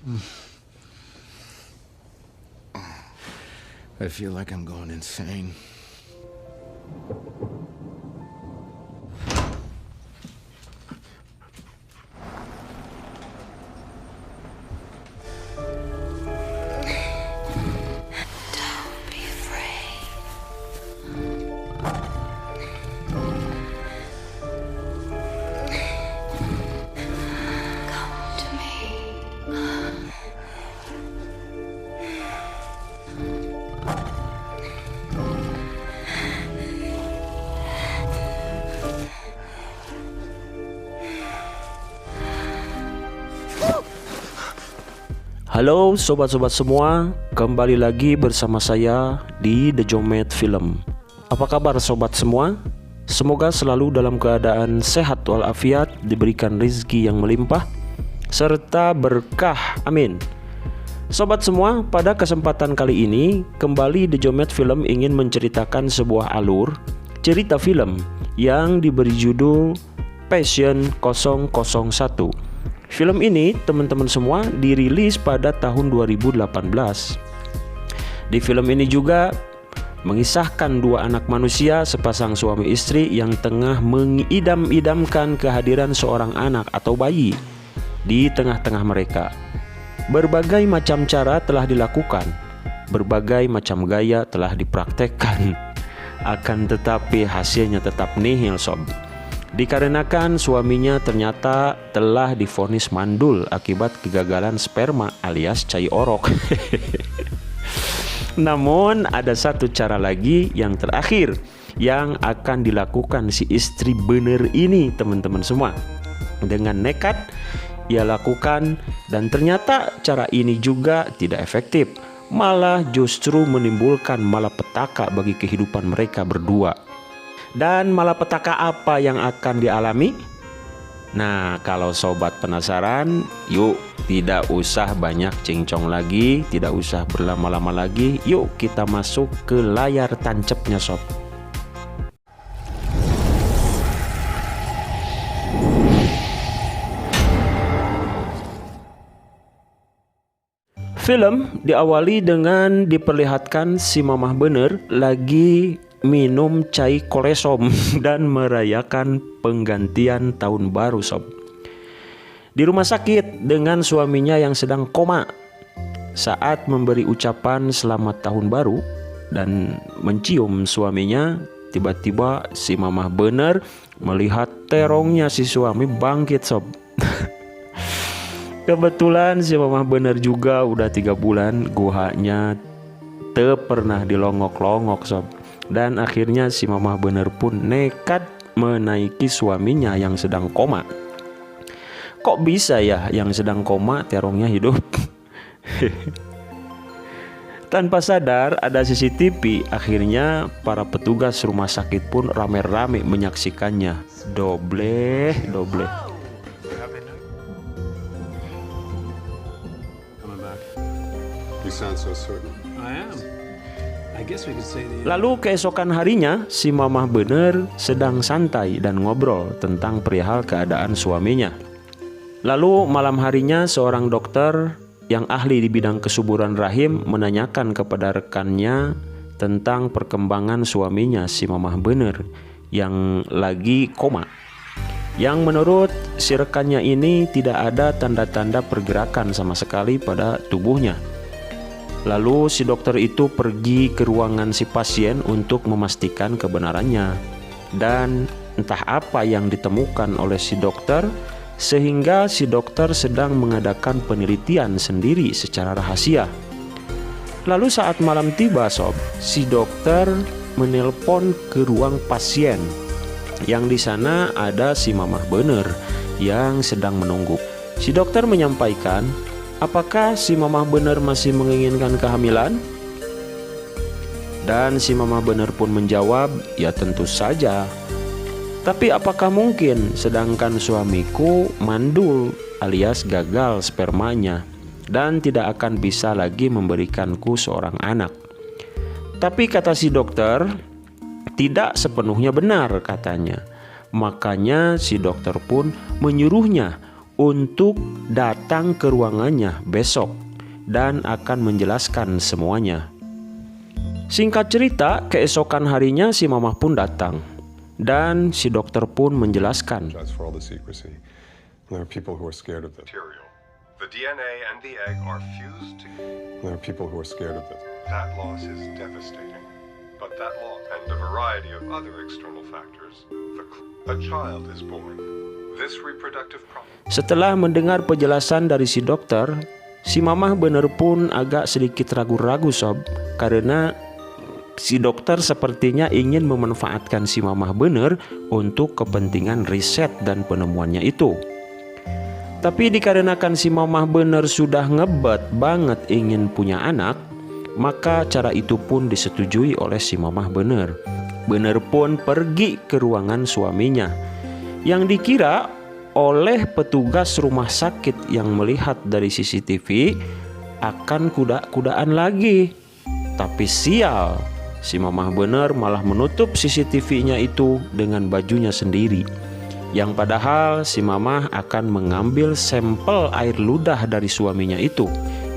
I feel like I'm going insane. Halo sobat-sobat semua, kembali lagi bersama saya di The Jomet Film. Apa kabar sobat semua? Semoga selalu dalam keadaan sehat walafiat, diberikan rezeki yang melimpah serta berkah, amin. Sobat semua, pada kesempatan kali ini kembali The Jomet Film ingin menceritakan sebuah alur cerita film yang diberi judul Passion 001. Film ini teman-teman semua dirilis pada tahun 2018. Di film ini juga mengisahkan dua anak manusia, sepasang suami istri yang tengah mengidam-idamkan kehadiran seorang anak atau bayi di tengah-tengah mereka. Berbagai macam cara telah dilakukan, berbagai macam gaya telah dipraktekkan, akan tetapi hasilnya tetap nihil sob. Dikarenakan suaminya ternyata telah divonis mandul akibat kegagalan sperma alias cai orok. Namun ada satu cara lagi yang terakhir yang akan dilakukan si istri bener ini teman-teman semua. Dengan nekat ia lakukan dan ternyata cara ini juga tidak efektif. Malah justru menimbulkan malapetaka bagi kehidupan mereka berdua. Dan malapetaka apa yang akan dialami? Nah, kalau sobat penasaran, yuk tidak usah banyak cincong lagi, tidak usah berlama-lama lagi. Yuk kita masuk ke layar tancepnya sob. Film diawali dengan diperlihatkan si mamah bener lagi minum cai kolesom dan merayakan penggantian tahun baru sob. Di rumah sakit dengan suaminya yang sedang koma. Saat memberi ucapan selamat tahun baru dan mencium suaminya, tiba-tiba si mamah bener melihat terongnya si suami bangkit sob. Kebetulan si mamah bener juga udah 3 bulan guhanya te pernah dilongok-longok sob. Dan akhirnya si mamah bener pun nekat menaiki suaminya yang sedang koma. Kok bisa ya yang sedang koma terongnya hidup? Tanpa sadar ada CCTV, akhirnya para petugas rumah sakit pun rame-rame menyaksikannya. Doble. You sound so certain. I am. I guess we could say the Lalu keesokan harinya si mamah bener sedang santai dan ngobrol tentang perihal keadaan suaminya. Lalu malam harinya seorang dokter yang ahli di bidang kesuburan rahim menanyakan kepada rekannya tentang perkembangan suaminya si mamah bener yang lagi koma. Yang menurut si rekannya ini tidak ada tanda-tanda pergerakan sama sekali pada tubuhnya. Lalu si dokter itu pergi ke ruangan si pasien untuk memastikan kebenarannya. Dan entah apa yang ditemukan oleh si dokter, sehingga si dokter sedang mengadakan penelitian sendiri secara rahasia. Lalu saat malam tiba sob, si dokter menelpon ke ruang pasien. Yang di sana ada si mamah bener yang sedang menunggu. Si dokter menyampaikan, apakah si mamah bener masih menginginkan kehamilan? Dan si mamah bener pun menjawab, ya tentu saja. Tapi apakah mungkin sedangkan suamiku mandul alias gagal spermanya dan tidak akan bisa lagi memberikanku seorang anak? Tapi kata si dokter, tidak sepenuhnya benar katanya. Makanya si dokter pun menyuruhnya untuk datang ke ruangannya besok dan akan menjelaskan semuanya. Singkat cerita, keesokan harinya si mamah pun datang dan si dokter pun menjelaskan. For all the secrecy. There are people who are scared of this. Material. The DNA and the egg are fused together. There are people who are scared of this. That loss is devastating. But that loss and a variety of other external factors, a child is born. This reproductive problem. Setelah mendengar penjelasan dari si dokter, si mamah bener pun agak sedikit ragu-ragu sob, karena si dokter sepertinya ingin memanfaatkan si mamah bener untuk kepentingan riset dan penemuannya itu. Tapi dikarenakan si mamah bener sudah ngebet banget ingin punya anak, maka cara itu pun disetujui oleh si mamah bener. Bener pun pergi ke ruangan suaminya, yang dikira oleh petugas rumah sakit yang melihat dari CCTV akan kuda-kudaan lagi. Tapi sial, si mamah bener malah menutup CCTV-nya itu dengan bajunya sendiri. Yang padahal si mamah akan mengambil sampel air ludah dari suaminya itu.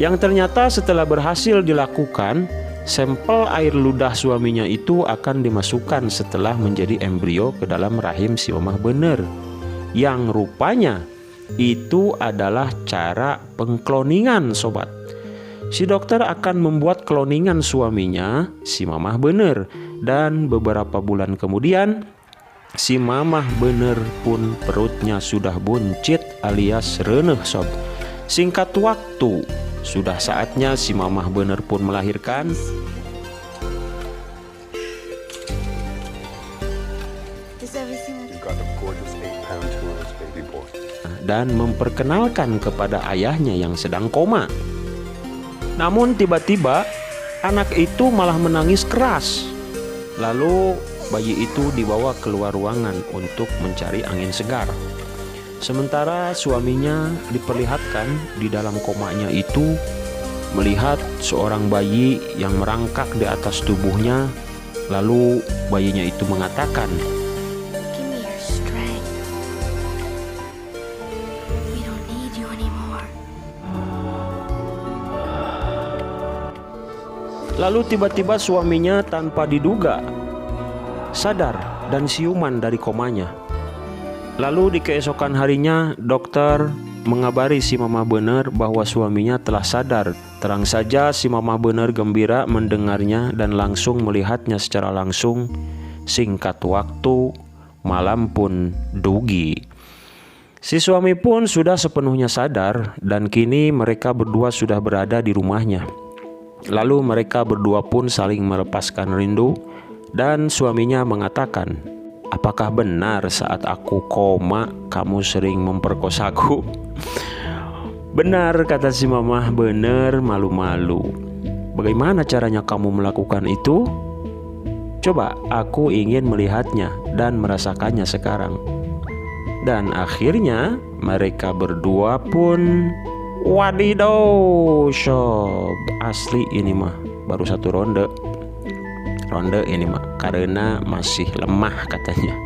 Yang ternyata setelah berhasil dilakukan, sampel air ludah suaminya itu akan dimasukkan setelah menjadi embrio ke dalam rahim si mamah bener. Yang rupanya itu adalah cara pengkloningan sobat. Si dokter akan membuat kloningan suaminya, si mamah bener. Dan beberapa bulan kemudian, si mamah bener pun perutnya sudah buncit alias reneh sob. Singkat waktu, sudah saatnya si mamah bener pun melahirkan. You got a gorgeous 8-pound 2-ounce baby boy. Dan memperkenalkan kepada ayahnya yang sedang koma. Namun tiba-tiba anak itu malah menangis keras. Lalu bayi itu dibawa keluar ruangan untuk mencari angin segar. Sementara suaminya diperlihatkan di dalam komanya itu melihat seorang bayi yang merangkak di atas tubuhnya. Lalu bayinya itu mengatakan, Give me your strength. We don't need you anymore. lalu tiba-tiba suaminya tanpa diduga sadar dan siuman dari komanya. Lalu di keesokan harinya dokter mengabari si mamah bener bahwa suaminya telah sadar. Terang saja si mamah bener gembira mendengarnya dan langsung melihatnya secara langsung. Singkat waktu, malam pun dugi. Si suami pun sudah sepenuhnya sadar dan kini mereka berdua sudah berada di rumahnya. Lalu mereka berdua pun saling melepaskan rindu dan suaminya mengatakan, "Apakah benar saat aku koma kamu sering memperkosaku?" "Benar," kata si mamah bener malu-malu. "Bagaimana caranya kamu melakukan itu? Coba, aku ingin melihatnya dan merasakannya sekarang." Dan akhirnya mereka berdua pun wadidaw sob. Asli ini mah baru satu ronde ini mah, karena masih lemah katanya.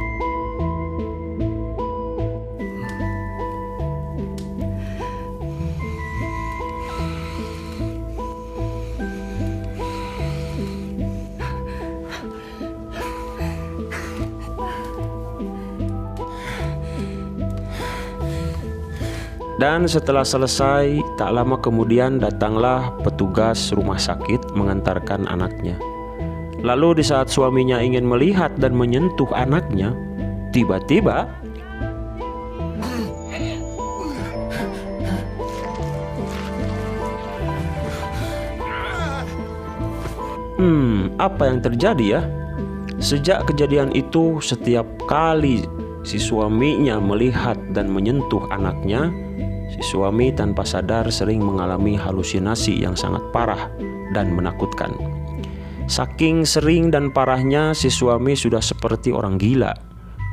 Dan setelah selesai, tak lama kemudian datanglah petugas rumah sakit mengantarkan anaknya. Lalu di saat suaminya ingin melihat dan menyentuh anaknya, tiba-tiba apa yang terjadi ya? Sejak kejadian itu, setiap kali si suaminya melihat dan menyentuh anaknya, si suami tanpa sadar sering mengalami halusinasi yang sangat parah dan menakutkan. Saking sering dan parahnya, si suami sudah seperti orang gila,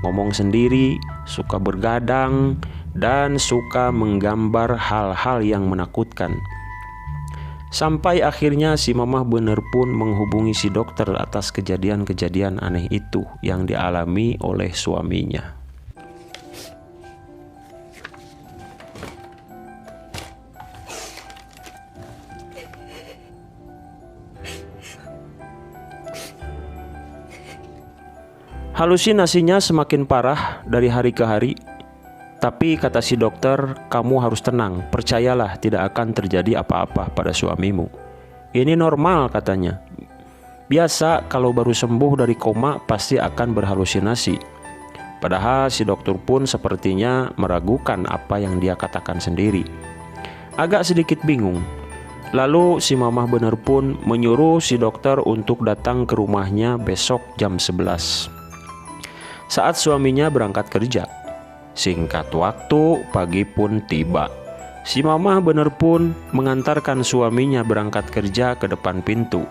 ngomong sendiri, suka bergadang, dan suka menggambar hal-hal yang menakutkan. Sampai akhirnya si mamah bener pun menghubungi si dokter atas kejadian-kejadian aneh itu yang dialami oleh suaminya. Halusinasinya semakin parah dari hari ke hari. Tapi kata si dokter, kamu harus tenang, percayalah tidak akan terjadi apa-apa pada suamimu. Ini normal katanya. Biasa kalau baru sembuh dari koma pasti akan berhalusinasi. Padahal si dokter pun sepertinya meragukan apa yang dia katakan sendiri. Agak sedikit bingung. Lalu si mamah bener pun menyuruh si dokter untuk datang ke rumahnya besok jam 11. Saat suaminya berangkat kerja. Singkat waktu, pagi pun tiba. Si mamah bener pun mengantarkan suaminya berangkat kerja ke depan pintu.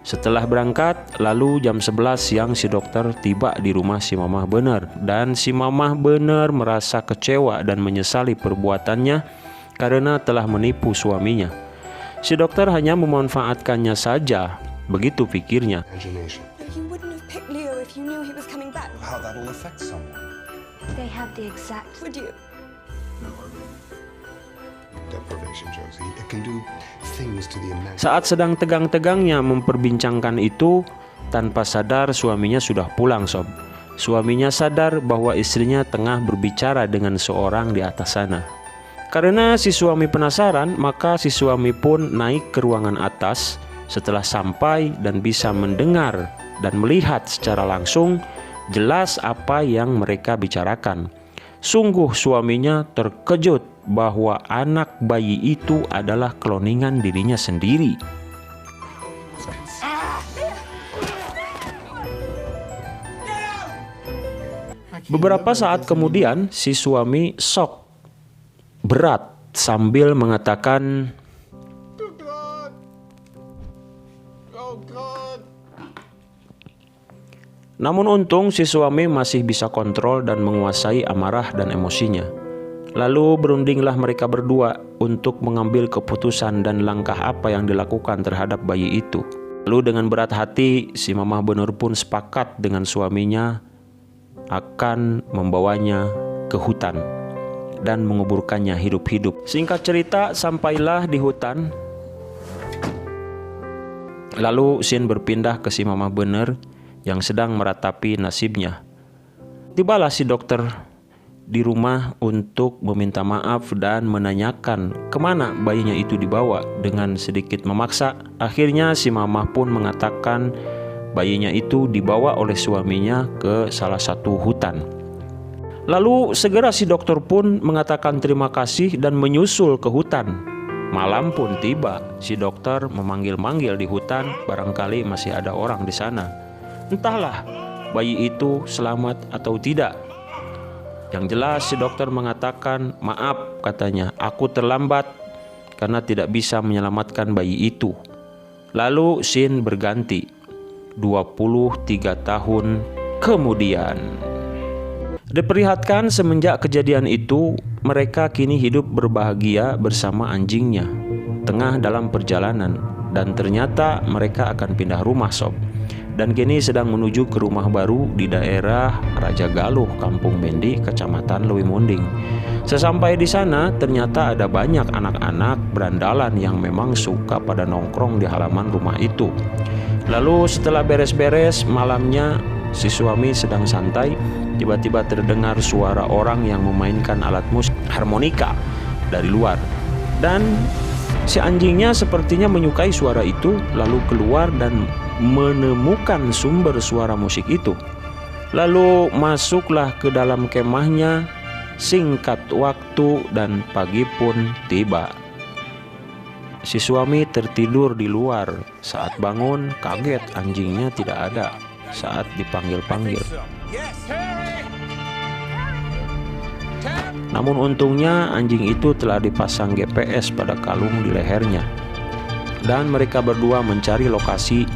Setelah berangkat, lalu jam 11 siang si dokter tiba di rumah si mamah bener. Dan si mamah bener merasa kecewa dan menyesali perbuatannya karena telah menipu suaminya. Si dokter hanya memanfaatkannya saja, begitu pikirnya. Imagination. But you wouldn't have picked Leo if you knew he was coming back, How that'll affect someone. They have the exact. would you? Deprivation, Josie. It can do things to the imagination. Saat sedang tegang-tegangnya memperbincangkan itu, tanpa sadar suaminya sudah pulang, Sob. Suaminya sadar bahwa istrinya tengah berbicara dengan seorang di atas sana. Karena si suami penasaran, maka si suami pun naik ke ruangan atas. Setelah sampai dan bisa mendengar dan melihat secara langsung jelas apa yang mereka bicarakan. Sungguh suaminya terkejut bahwa anak bayi itu adalah kloningan dirinya sendiri. Beberapa saat kemudian si suami shock berat sambil mengatakan, namun untung si suami masih bisa kontrol dan menguasai amarah dan emosinya. Lalu berundinglah mereka berdua untuk mengambil keputusan dan langkah apa yang dilakukan terhadap bayi itu. Lalu dengan berat hati si mamah bener pun sepakat dengan suaminya akan membawanya ke hutan dan menguburkannya hidup-hidup. Singkat cerita, sampailah di hutan. Lalu scene berpindah ke si mamah bener yang sedang meratapi nasibnya. Tibalah si dokter di rumah untuk meminta maaf dan menanyakan kemana bayinya itu dibawa. Dengan sedikit memaksa, akhirnya si mamah pun mengatakan bayinya itu dibawa oleh suaminya ke salah satu hutan. Lalu segera si dokter pun mengatakan terima kasih dan menyusul ke hutan. Malam pun tiba, si dokter memanggil-manggil di hutan, barangkali masih ada orang di sana. Entahlah bayi itu selamat atau tidak. Yang jelas si dokter mengatakan, maaf katanya, aku terlambat karena tidak bisa menyelamatkan bayi itu. Lalu scene berganti 23 tahun kemudian. Diperlihatkan semenjak kejadian itu, mereka kini hidup berbahagia bersama anjingnya tengah dalam perjalanan, dan ternyata mereka akan pindah rumah, Sob. Dan kini sedang menuju ke rumah baru di daerah Raja Galuh, Kampung Bendi, Kecamatan Lewi Munding. Sesampai di sana, ternyata ada banyak anak-anak berandalan yang memang suka pada nongkrong di halaman rumah itu. Lalu setelah beres-beres malamnya, si suami sedang santai, tiba-tiba terdengar suara orang yang memainkan alat musik harmonika dari luar. Dan si anjingnya sepertinya menyukai suara itu, lalu keluar dan menemukan sumber suara musik itu. Lalu masuklah ke dalam kemahnya. Singkat waktu dan pagi pun tiba. Si suami tertidur di luar. Saat bangun kaget anjingnya tidak ada saat dipanggil-panggil. Namun untungnya anjing itu telah dipasang GPS pada kalung di lehernya. Dan mereka berdua mencari lokasi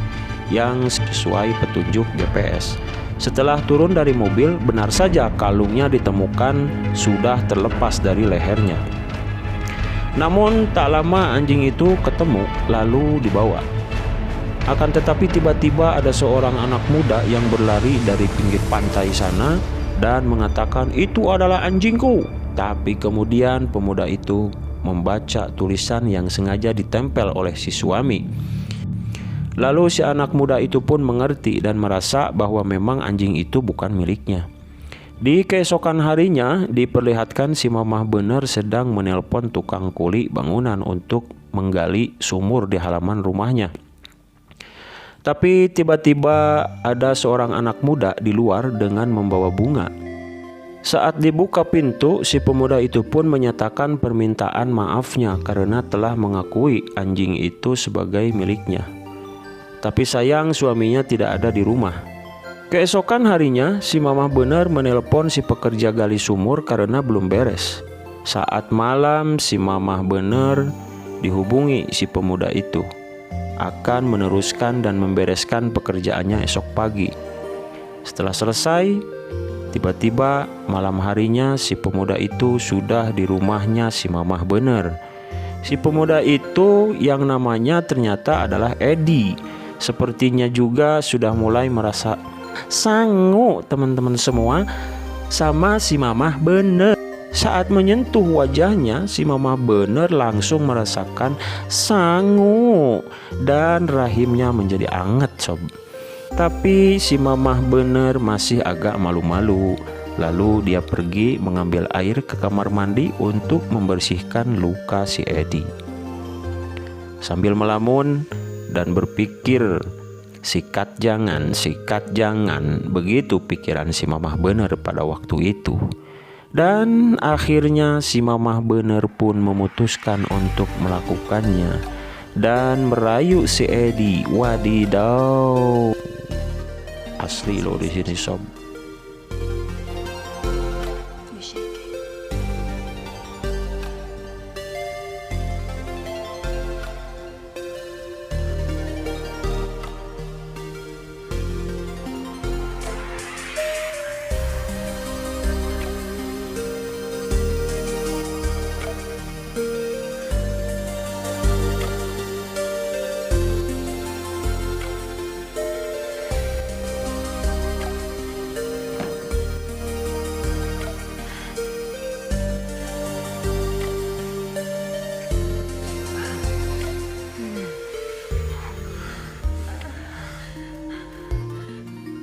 yang sesuai petunjuk GPS. Setelah turun dari mobil, benar saja kalungnya ditemukan sudah terlepas dari lehernya. Namun tak lama anjing itu ketemu lalu dibawa. Akan tetapi tiba-tiba ada seorang anak muda yang berlari dari pinggir pantai sana dan mengatakan itu adalah anjingku. Tapi kemudian pemuda itu membaca tulisan yang sengaja ditempel oleh si suami. Lalu si anak muda itu pun mengerti dan merasa bahwa memang anjing itu bukan miliknya. Di keesokan harinya diperlihatkan si mamah bener sedang menelpon tukang kuli bangunan untuk menggali sumur di halaman rumahnya. Tapi tiba-tiba ada seorang anak muda di luar dengan membawa bunga. Saat dibuka pintu, si pemuda itu pun menyatakan permintaan maafnya karena telah mengakui anjing itu sebagai miliknya. Tapi sayang suaminya tidak ada di rumah. Keesokan harinya, si mamah bener menelpon si pekerja gali sumur karena belum beres. Saat malam, si mamah bener dihubungi si pemuda itu akan meneruskan dan membereskan pekerjaannya esok pagi. Setelah selesai, tiba-tiba malam harinya si pemuda itu sudah di rumahnya si mamah bener. Si pemuda itu yang namanya ternyata adalah Edi. Sepertinya juga sudah mulai merasa sangu teman-teman semua sama si mamah bener. Saat menyentuh wajahnya, si mamah bener langsung merasakan sangu dan rahimnya menjadi anget sob. Tapi si mamah bener masih agak malu-malu. Lalu dia pergi mengambil air ke kamar mandi untuk membersihkan luka si Edi. Sambil melamun dan berpikir, sikat jangan, begitu pikiran si mamah bener pada waktu itu. Dan akhirnya si mamah bener pun memutuskan untuk melakukannya dan merayu si Edi. Wadidaw, asli loh di sini sob.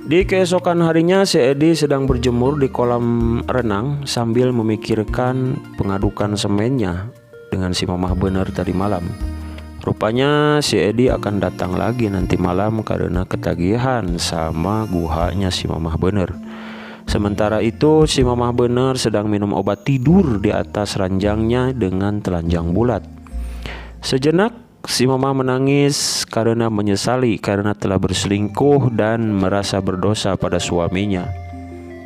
Di keesokan harinya si Edi sedang berjemur di kolam renang sambil memikirkan pengadukan semennya dengan si mamah bener tadi malam. Rupanya si Edi akan datang lagi nanti malam karena ketagihan sama guhanya si mamah bener. Sementara itu si mamah bener sedang minum obat tidur di atas ranjangnya dengan telanjang bulat. Sejenak si mamah menangis karena menyesali karena telah berselingkuh dan merasa berdosa pada suaminya.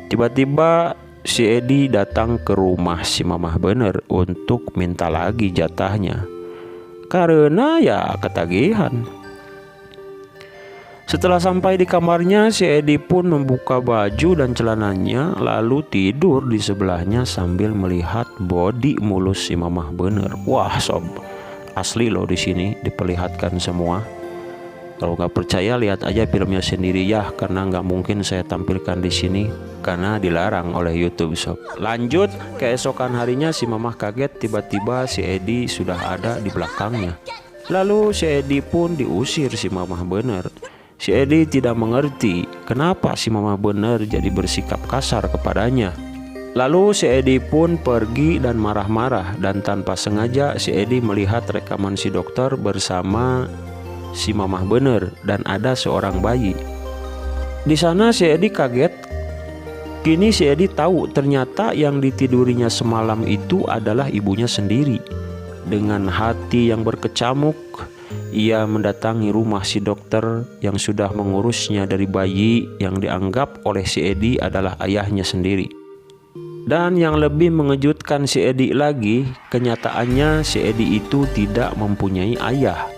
Tiba-tiba si Edi datang ke rumah si mamah bener untuk minta lagi jatahnya karena ya ketagihan. Setelah sampai di kamarnya, si Edi pun membuka baju dan celananya lalu tidur di sebelahnya sambil melihat body mulus si mamah bener. Wah sob, asli loh di sini diperlihatkan semua. Kalau nggak percaya lihat aja filmnya sendiri ya, karena nggak mungkin saya tampilkan di sini karena dilarang oleh YouTube sob. Lanjut, keesokan harinya si mamah kaget tiba-tiba si Edi sudah ada di belakangnya. Lalu si Edi pun diusir si mamah bener. Si Edi tidak mengerti kenapa si mamah bener jadi bersikap kasar kepadanya. Lalu si Edi pun pergi dan marah-marah, dan tanpa sengaja si Edi melihat rekaman si dokter bersama si mamah bener dan ada seorang bayi. Di sana si Edi kaget. Kini si Edi tahu ternyata yang ditidurinya semalam itu adalah ibunya sendiri. Dengan hati yang berkecamuk, ia mendatangi rumah si dokter yang sudah mengurusnya dari bayi yang dianggap oleh si Edi adalah ayahnya sendiri. Dan yang lebih mengejutkan si Edi lagi, kenyataannya si Edi itu tidak mempunyai ayah.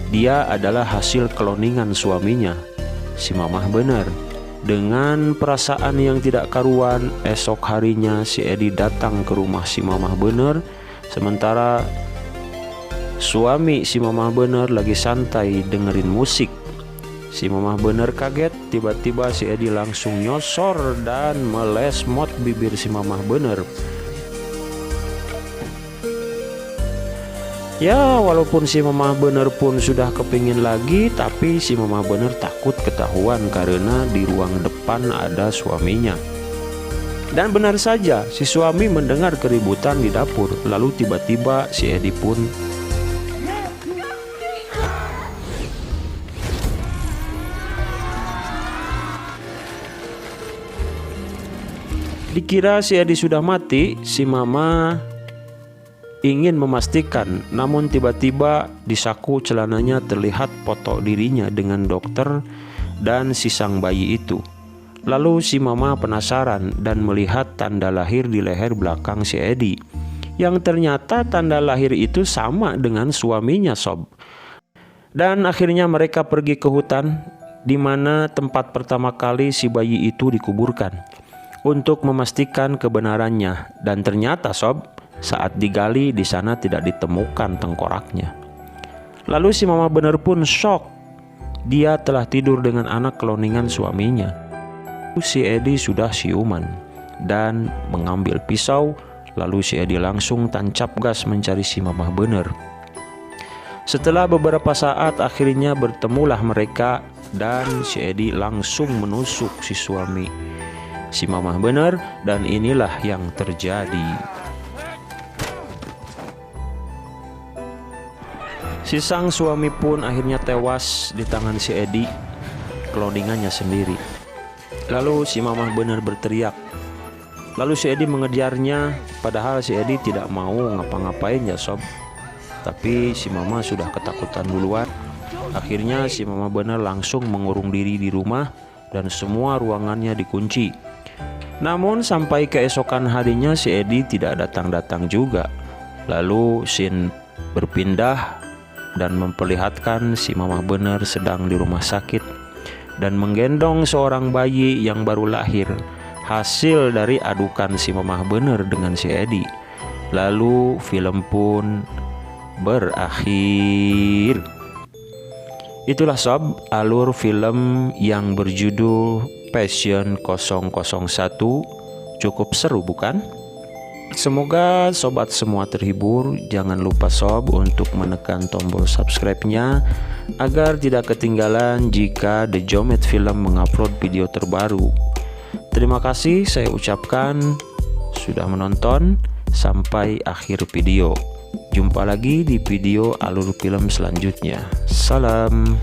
Dia adalah hasil kloningan suaminya, si mamah bener. Dengan perasaan yang tidak karuan, esok harinya si Edi datang ke rumah si mamah bener. Sementara suami si mamah bener lagi santai dengerin musik. Si mamah bener kaget, tiba-tiba si Edi langsung nyosor dan melesmot bibir si mamah bener. Ya, walaupun si Mamah Bener pun sudah kepingin lagi, tapi si Mamah Bener takut ketahuan karena di ruang depan ada suaminya. Dan benar saja, si suami mendengar keributan di dapur. Lalu tiba-tiba si Edi pun dikira si Edi sudah mati. Si Mama ingin memastikan, namun tiba-tiba di saku celananya terlihat foto dirinya dengan dokter dan si sang bayi itu. Lalu si Mama penasaran dan melihat tanda lahir di leher belakang si Edi, yang ternyata tanda lahir itu sama dengan suaminya, Sob. Dan akhirnya mereka pergi ke hutan, di mana tempat pertama kali si bayi itu dikuburkan, untuk memastikan kebenarannya. Dan ternyata, Sob, saat digali di sana tidak ditemukan tengkoraknya. Lalu si Mama Bener pun shock. Dia telah tidur dengan anak kloningan suaminya. Si Edi sudah siuman dan mengambil pisau. Lalu si Edi langsung tancap gas mencari si Mamah Bener. Setelah beberapa saat akhirnya bertemulah mereka, dan si Edi langsung menusuk si suami si Mamah Bener, dan inilah yang terjadi. Si sang suami pun akhirnya tewas di tangan si Edi, kloningannya sendiri. Lalu si Mamah Bener berteriak. Lalu si Edi mengejarnya, padahal si Edi tidak mau ngapa-ngapain ya, Sob. Tapi si Mama sudah ketakutan duluan. Akhirnya si Mamah Bener langsung mengurung diri di rumah dan semua ruangannya dikunci. Namun sampai keesokan harinya si Edi tidak datang-datang juga. Lalu scene berpindah dan memperlihatkan si Mamah Bener sedang di rumah sakit dan menggendong seorang bayi yang baru lahir, hasil dari adukan si Mamah Bener dengan si Edi. Lalu film pun berakhir. Itulah, Sob, alur film yang berjudul Passion 001. Cukup seru, bukan? Semoga sobat semua terhibur. Jangan lupa, Sob, untuk menekan tombol subscribe-nya agar tidak ketinggalan jika The Jomet Film mengupload video terbaru. Terima kasih saya ucapkan sudah menonton sampai akhir video. Jumpa lagi di video alur film selanjutnya. Salam.